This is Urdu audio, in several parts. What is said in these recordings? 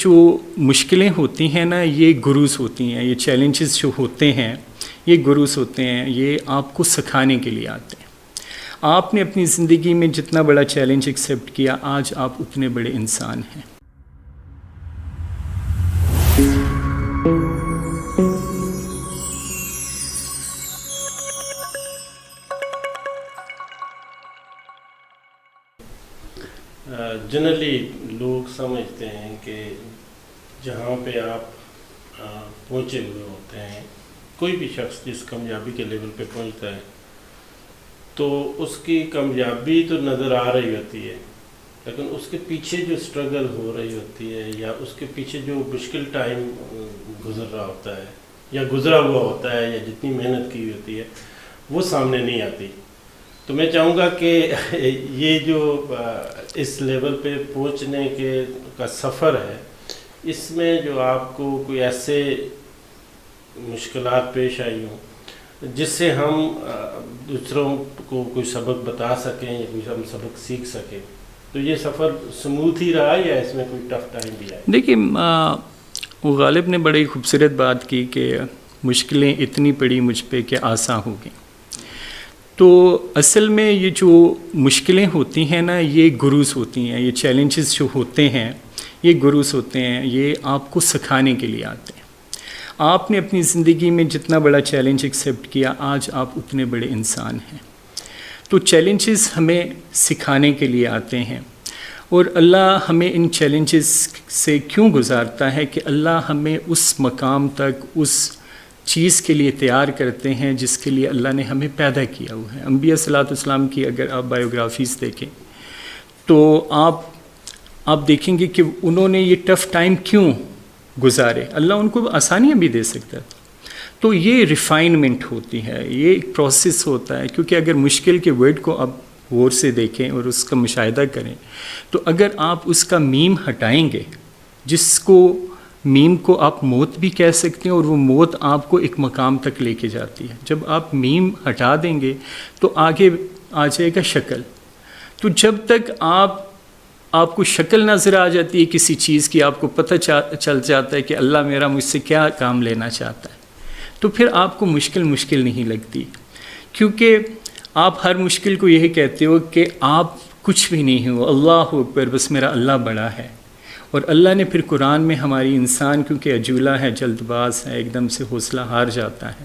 جو مشکلیں ہوتی ہیں نا، یہ گروز ہوتی ہیں، یہ چیلنجز جو ہوتے ہیں یہ گروز ہوتے ہیں، یہ آپ کو سکھانے کے لیے آتے ہیں۔ آپ نے اپنی زندگی میں جتنا بڑا چیلنج ایکسیپٹ کیا، آج آپ اتنے بڑے انسان ہیں۔ جنرلی لوگ سمجھتے ہیں کہ جہاں پہ آپ پہنچے ہوئے ہوتے ہیں، کوئی بھی شخص جس کامیابی کے لیول پہ پہنچتا ہے تو اس کی کامیابی تو نظر آ رہی ہوتی ہے، لیکن اس کے پیچھے جو سٹرگل ہو رہی ہوتی ہے یا اس کے پیچھے جو مشکل ٹائم گزر رہا ہوتا ہے یا گزرا ہوا ہوتا ہے یا جتنی محنت کی ہوتی ہے وہ سامنے نہیں آتی۔ تو میں چاہوں گا کہ یہ جو اس لیول پہ پہنچنے کا سفر ہے، اس میں جو آپ کو کوئی ایسے مشکلات پیش آئی ہوں جس سے ہم دوسروں کو کوئی سبق بتا سکیں یا کوئی ہم سبق سیکھ سکیں، تو یہ سفر سموتھ ہی رہا یا اس میں کوئی ٹف ٹائم بھی آیا؟ دیکھیے، وہ غالب نے بڑی خوبصورت بات کی کہ مشکلیں اتنی پڑی مجھ پہ کہ آسان ہو گئیں۔ تو اصل میں یہ جو مشکلیں ہوتی ہیں نا، یہ گروز ہوتی ہیں، یہ چیلنجز جو ہوتے ہیں یہ گروز ہوتے ہیں، یہ آپ کو سکھانے کے لیے آتے ہیں۔ آپ نے اپنی زندگی میں جتنا بڑا چیلنج ایکسیپٹ کیا، آج آپ اتنے بڑے انسان ہیں۔ تو چیلنجز ہمیں سکھانے کے لیے آتے ہیں، اور اللہ ہمیں ان چیلنجز سے کیوں گزارتا ہے کہ اللہ ہمیں اس مقام تک، اس چیز کے لیے تیار کرتے ہیں جس کے لیے اللہ نے ہمیں پیدا کیا ہوا ہے۔ انبیاء صلی اللہ علیہ وسلم کی اگر آپ بایوگرافیز دیکھیں تو آپ دیکھیں گے کہ انہوں نے یہ ٹف ٹائم کیوں گزارے۔ اللہ ان کو آسانیاں بھی دے سکتا تھا۔ تو یہ ریفائنمنٹ ہوتی ہے، یہ ایک پروسیس ہوتا ہے، کیونکہ اگر مشکل کے ورڈ کو آپ غور سے دیکھیں اور اس کا مشاہدہ کریں تو اگر آپ اس کا میم ہٹائیں گے، جس کو میم کو آپ موت بھی کہہ سکتے ہیں، اور وہ موت آپ کو ایک مقام تک لے کے جاتی ہے۔ جب آپ میم ہٹا دیں گے تو آگے آ جائے گا شکل۔ تو جب تک آپ کو شکل نظر آ جاتی ہے کسی چیز کی، آپ کو پتہ چل جاتا ہے کہ اللہ میرا مجھ سے کیا کام لینا چاہتا ہے، تو پھر آپ کو مشکل نہیں لگتی، کیونکہ آپ ہر مشکل کو یہی کہتے ہو کہ آپ کچھ بھی نہیں ہو، اللہ اکبر، بس میرا اللہ بڑا ہے۔ اور اللہ نے پھر قرآن میں ہماری انسان کیونکہ عجولہ ہے، جلد باز ہے، ایک دم سے حوصلہ ہار جاتا ہے،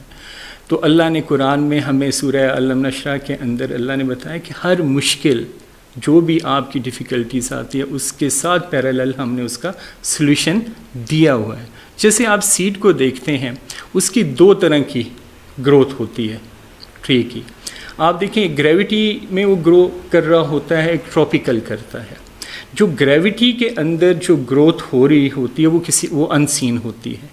تو اللہ نے قرآن میں ہمیں سورہ علم نشرح کے اندر اللہ نے بتایا کہ ہر مشکل جو بھی آپ کی ڈیفیکلٹیز آتی ہے اس کے ساتھ پیرالل ہم نے اس کا سلوشن دیا ہوا ہے۔ جیسے آپ سیڈ کو دیکھتے ہیں، اس کی دو طرح کی گروتھ ہوتی ہے ٹری کی۔ آپ دیکھیں گریوٹی میں وہ گرو کر رہا ہوتا ہے، ایک ٹراپیکل کرتا ہے۔ جو گریوٹی کے اندر جو گروتھ ہو رہی ہوتی ہے وہ انسین ہوتی ہے،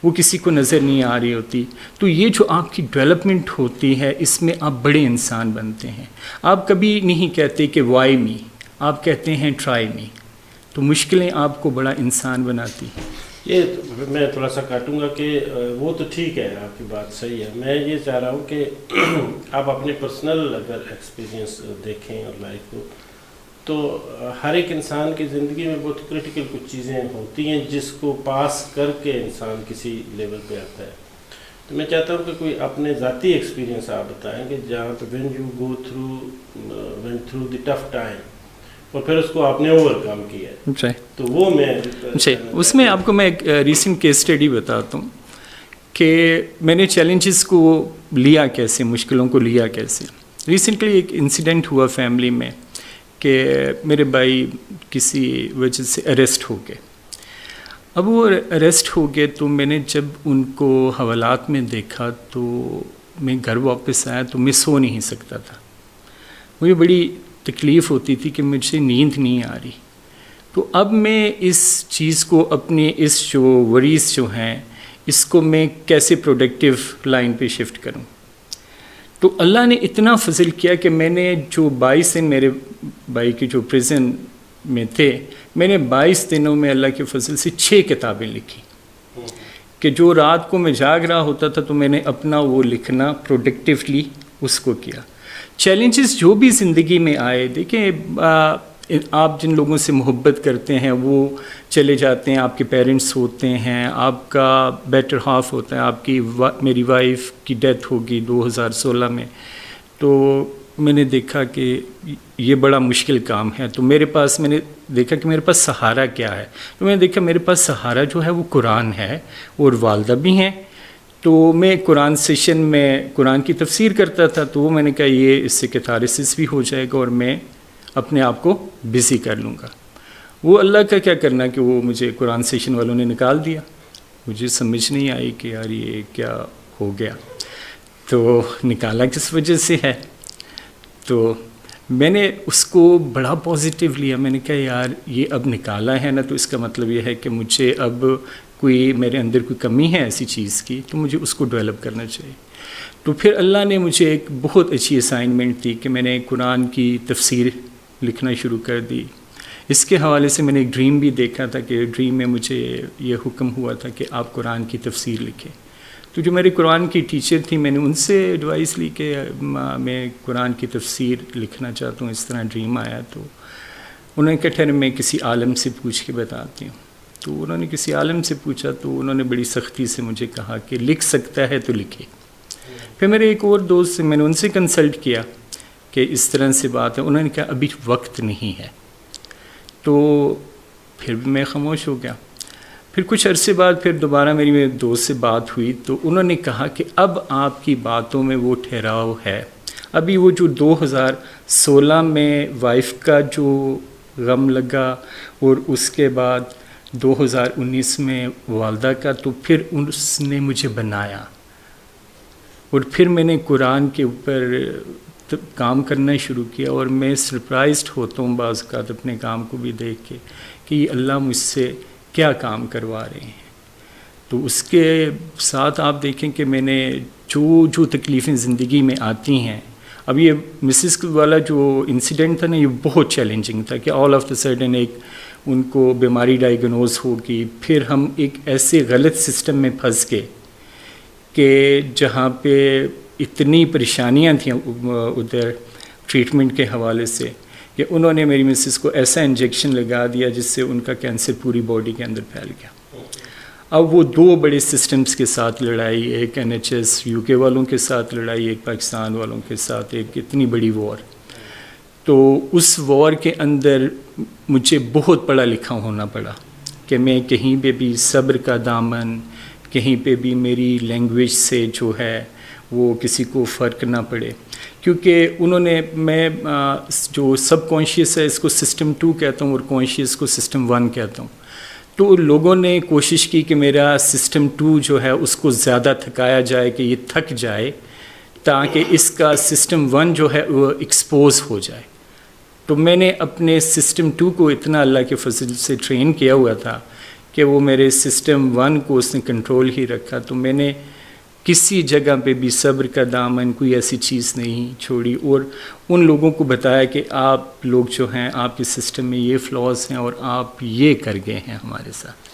وہ کسی کو نظر نہیں آ رہی ہوتی۔ تو یہ جو آپ کی ڈیولپمنٹ ہوتی ہے، اس میں آپ بڑے انسان بنتے ہیں۔ آپ کبھی نہیں کہتے کہ وائی می، آپ کہتے ہیں ٹرائی می۔ تو مشکلیں آپ کو بڑا انسان بناتی ہیں۔ یہ میں تھوڑا سا کاٹوں گا کہ وہ تو ٹھیک ہے، آپ کی بات صحیح ہے۔ میں یہ چاہ رہا ہوں کہ آپ اپنے پرسنل اگر ایکسپیرینس دیکھیں اور لائف کو، تو ہر ایک انسان کی زندگی میں بہت کرٹیکل کچھ چیزیں ہوتی ہیں جس کو پاس کر کے انسان کسی لیول پہ آتا ہے۔ تو میں چاہتا ہوں کہ کوئی اپنے ذاتی ایکسپیرینس آپ بتائیں کہ جہاں پہ when you go went through the tough time اور پھر اس کو آپ نے اوور کم کیا ہے، تو وہ میں اس میں آپ کو میں ایک ریسنٹ کیس اسٹڈی بتاتا ہوں کہ میں نے چیلنجز کو لیا کیسے، مشکلوں کو لیا کیسے۔ ریسنٹلی ایک انسیڈنٹ ہوا فیملی میں کہ میرے بھائی کسی وجہ سے اریسٹ ہو گئے۔ اب وہ اریسٹ ہو گئے تو میں نے جب ان کو حوالات میں دیکھا تو میں گھر واپس آیا تو میں سو نہیں سکتا تھا، مجھے بڑی تکلیف ہوتی تھی کہ مجھ سے نیند نہیں آ رہی۔ تو اب میں اس چیز کو اپنے اس جو وریز جو ہیں اس کو میں کیسے پروڈکٹیو لائن پہ شفٹ کروں۔ تو اللہ نے اتنا فضل کیا کہ میں نے جو 22 دن میرے بھائی کی جو پریزن میں تھے، میں نے 22 دنوں میں اللہ کے فضل سے 6 کتابیں لکھی، کہ جو رات کو میں جاگ رہا ہوتا تھا تو میں نے اپنا وہ لکھنا پروڈکٹیولی اس کو کیا۔ چیلنجز جو بھی زندگی میں آئے، دیکھیں آپ جن لوگوں سے محبت کرتے ہیں وہ چلے جاتے ہیں، آپ کے پیرنٹس ہوتے ہیں، آپ کا بیٹر ہاف ہوتا ہے، آپ کی میری وائف کی ڈیتھ ہوگی 2016 میں، تو میں نے دیکھا کہ یہ بڑا مشکل کام ہے. تو میں نے دیکھا کہ میرے پاس سہارا کیا ہے. تو میں نے دیکھا میرے پاس سہارا جو ہے وہ قرآن ہے، اور والدہ بھی ہیں. تو میں قرآن سیشن میں قرآن کی تفسیر کرتا تھا، تو وہ میں نے کہا یہ اس سے کیتھارسس بھی ہو جائے گا اور میں اپنے آپ کو بزی کر لوں گا. وہ اللہ کا کیا کرنا کہ وہ مجھے قرآن سیشن والوں نے نکال دیا. مجھے سمجھ نہیں آئی کہ یار یہ کیا ہو گیا. تو نکالا کس وجہ سے ہے. تو میں نے اس کو بڑا پازیٹیو لیا. میں نے کہا یار یہ اب نکالا ہے نا، تو اس کا مطلب یہ ہے کہ مجھے اب کوئی میرے اندر کوئی کمی ہے ایسی چیز کی، تو مجھے اس کو ڈیولپ کرنا چاہیے. تو پھر اللہ نے مجھے ایک بہت اچھی اسائنمنٹ دی کہ میں نے قرآن کی تفسیر لکھنا شروع کر دی. اس کے حوالے سے میں نے ایک ڈریم بھی دیکھا تھا کہ ڈریم میں مجھے یہ حکم ہوا تھا کہ آپ قرآن کی تفسیر لکھیں. تو جو میرے قرآن کی ٹیچر تھی، میں نے ان سے ایڈوائس لی کہ میں قرآن کی تفسیر لکھنا چاہتا ہوں، اس طرح ڈریم آیا. تو انہوں نے کہا ٹھہر میں کسی عالم سے پوچھ کے بتاتی ہوں. تو انہوں نے کسی عالم سے پوچھا، تو انہوں نے بڑی سختی سے مجھے کہا کہ لکھ سکتا ہے تو لکھے. پھر میرے ایک اور دوست سے میں نے ان سے کنسلٹ کیا کہ اس طرح سے بات ہے. انہوں نے کہا ابھی وقت نہیں ہے. تو پھر بھی میں خاموش ہو گیا. پھر کچھ عرصے بعد پھر دوبارہ میری دوست سے بات ہوئی، تو انہوں نے کہا کہ اب آپ کی باتوں میں وہ ٹھہراؤ ہے. ابھی وہ جو 2016 میں وائف کا جو غم لگا اور اس کے بعد 2019 میں والدہ کا، تو پھر اس نے مجھے بنایا. اور پھر میں نے قرآن کے اوپر کام کرنا شروع کیا. اور میں سرپرائزڈ ہوتا ہوں بعض اوقات اپنے کام کو بھی دیکھ کے کہ یہ اللہ مجھ سے کیا کام کروا رہے ہیں. تو اس کے ساتھ آپ دیکھیں کہ میں نے جو تکلیفیں زندگی میں آتی ہیں. اب یہ مسز والا جو انسیڈنٹ تھا نا، یہ بہت چیلنجنگ تھا کہ آل آف دا سڈن ایک ان کو بیماری ڈائیگنوز ہوگی. پھر ہم ایک ایسے غلط سسٹم میں پھنس گئے کہ جہاں پہ اتنی پریشانیاں تھیں ادھر ٹریٹمنٹ کے حوالے سے کہ انہوں نے میری مسز کو ایسا انجیکشن لگا دیا جس سے ان کا کینسر پوری باڈی کے اندر پھیل گیا. اب وہ دو بڑے سسٹمز کے ساتھ لڑائی، ایک NHS UK والوں کے ساتھ لڑائی، ایک پاکستان والوں کے ساتھ، ایک اتنی بڑی وار. تو اس وار کے اندر مجھے بہت پڑھا لکھا ہونا پڑا کہ میں کہیں پہ بھی صبر کا دامن، کہیں پہ بھی میری لینگویج سے جو ہے وہ کسی کو فرق نہ پڑے. کیونکہ انہوں نے میں جو سب کانشیس ہے اس کو سسٹم 2 کہتا ہوں اور کانشیس کو سسٹم 1 کہتا ہوں. تو لوگوں نے کوشش کی کہ میرا سسٹم 2 جو ہے اس کو زیادہ تھکایا جائے کہ یہ تھک جائے، تاکہ اس کا سسٹم 1 جو ہے وہ ایکسپوز ہو جائے. تو میں نے اپنے سسٹم 2 کو اتنا اللہ کے فضل سے ٹرین کیا ہوا تھا کہ وہ میرے سسٹم 1 کو اس نے کنٹرول ہی رکھا. تو میں نے کسی جگہ پہ بھی صبر کا دامن کوئی ایسی چیز نہیں چھوڑی، اور ان لوگوں کو بتایا کہ آپ لوگ جو ہیں آپ کے سسٹم میں یہ فلاز ہیں اور آپ یہ کر گئے ہیں ہمارے ساتھ.